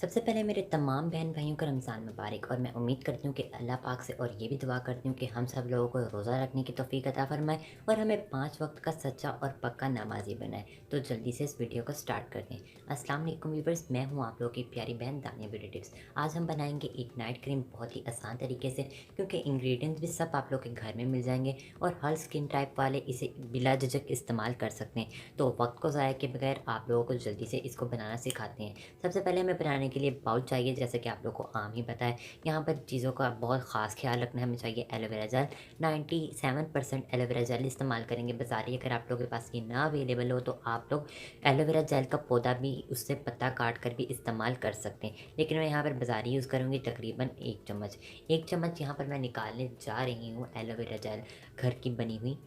सबसे पहले मेरे तमाम बहन भाइयों को रमज़ान मुबारक। और मैं उम्मीद करती हूँ कि अल्लाह पाक से और ये भी दुआ करती हूँ कि हम सब लोगों को रोज़ा रखने की तौफ़ीक अता फ़रमाए और हमें 5 वक्त का सच्चा और पक्का नमाज़ी बनाए। तो जल्दी से इस वीडियो को स्टार्ट करते हैं। अस्सलाम वालेकुम व्यूअर्स, मैं हूँ आप लोगों की प्यारी बहन दानिया ब्यूटी टिप्स। आज हम बनाएंगे एक नाइट क्रीम बहुत ही आसान तरीके से, क्योंकि इंग्रेडिएंट्स भी सब आप लोग के घर में मिल जाएंगे और हर स्किन टाइप वाले इसे बिला झिझक इस्तेमाल कर सकते हैं। तो वक्त को ज़ाया के बगैर आप लोगों को जल्दी से इसको बनाना सिखाते हैं। सबसे पहले हमें बनाने के लिए बाउल चाहिए, जैसे कि आप लोग को आम ही पता है। यहाँ पर चीज़ों का बहुत ख़ास ख्याल रखना है। हमें चाहिए एलोवेरा जेल। 97% एलोवेरा जेल इस्तेमाल करेंगे बाज़ारी। अगर आप लोगों के पास ये ना अवेलेबल हो तो आप लोग एलोवेरा जेल का पौधा भी उससे पत्ता काट कर भी इस्तेमाल कर सकते हैं, लेकिन मैं यहाँ पर बाज़ारी यूज़ करूँगी। तकरीबन 1 चम्मच, 1 चम्मच यहाँ पर मैं निकालने जा रही हूँ एलोवेरा जेल, घर की बनी हुई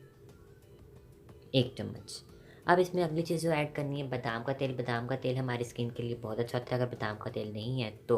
1 चम्मच। अब इसमें अगली चीज़ जो ऐड करनी है, बादाम का तेल। बादाम का तेल हमारी स्किन के लिए बहुत अच्छा होता है। अगर बादाम का तेल नहीं है तो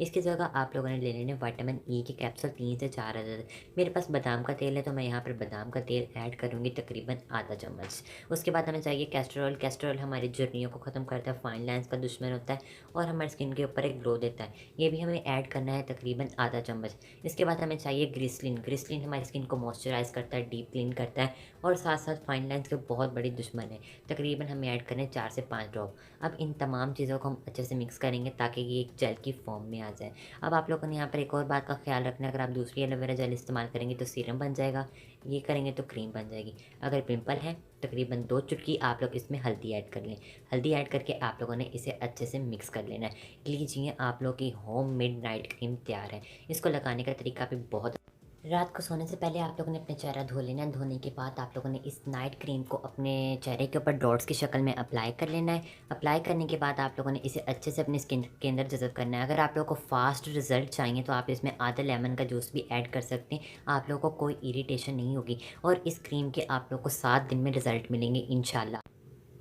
इसकी जगह आप लोगों ने ले लेने विटामिन ई के कैप्सूल 3 से 4 अदद। मेरे पास बादाम का तेल है तो मैं यहाँ पर बादाम का तेल ऐड करूँगी तकरीबन आधा चम्मच। उसके बाद हमें चाहिए कैस्टर ऑयल। कैस्टर ऑयल हमारी झुर्रियों को ख़त्म करता है, फाइन लाइन्स का दुश्मन होता है और हमारी स्किन के ऊपर एक ग्लो देता है। ये भी हमें ऐड करना है तकरीबन आधा चम्मच। इसके बाद हमें चाहिए ग्लिसरीन। ग्लिसरीन हमारी स्किन को मॉइस्चराइज करता है, डीप क्लीन करता है और साथ साथ फाइन लाइन्स के बहुत बड़ी दुश्मन है। तकरीबन हमें ऐड करने 4 से 5 ड्रॉप। अब इन तमाम चीज़ों को हम अच्छे से मिक्स करेंगे ताकि ये एक जेल की फॉर्म में आ जाए। अब आप लोगों ने यहाँ पर एक और बात का ख्याल रखना है, अगर आप दूसरी एलोवेरा जेल इस्तेमाल करेंगे तो सीरम बन जाएगा, ये करेंगे तो क्रीम बन जाएगी। अगर पिंपल है तकरीबन 2 चुटकी आप लोग इसमें हल्दी ऐड कर लें। हल्दी ऐड करके आप लोगों ने इसे अच्छे से मिक्स कर लेना है। लीजिए आप लोग की होममेड नाइट क्रीम तैयार है। इसको लगाने का तरीका भी बहुत। रात को सोने से पहले आप लोगों ने अपना चेहरा धो लेना है। धोने के बाद आप लोगों ने इस नाइट क्रीम को अपने चेहरे के ऊपर डॉट्स की शक्ल में अप्लाई कर लेना है। अप्लाई करने के बाद आप लोगों ने इसे अच्छे से अपनी स्किन के अंदर जज़ब करना है। अगर आप लोगों को फास्ट रिजल्ट चाहिए तो आप इसमें आधा लेमन का जूस भी ऐड कर सकते हैं। आप लोगों को कोई इरिटेशन नहीं होगी और इस क्रीम के आप लोग को 7 दिन में रिजल्ट मिलेंगे इंशाल्लाह।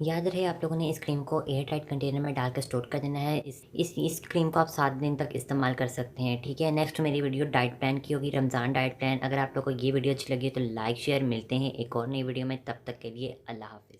याद रहे आप लोगों ने इस क्रीम को एयर टाइट कंटेनर में डाल कर स्टोर कर देना है। इस क्रीम को आप 7 दिन तक इस्तेमाल कर सकते हैं, ठीक है। नेक्स्ट मेरी वीडियो डाइट प्लान की होगी, रमज़ान डाइट प्लान। अगर आप लोगों को ये वीडियो अच्छी लगी तो लाइक शेयर। मिलते हैं एक और नई वीडियो में, तब तक के लिए अल्लाह हाफ़िज़।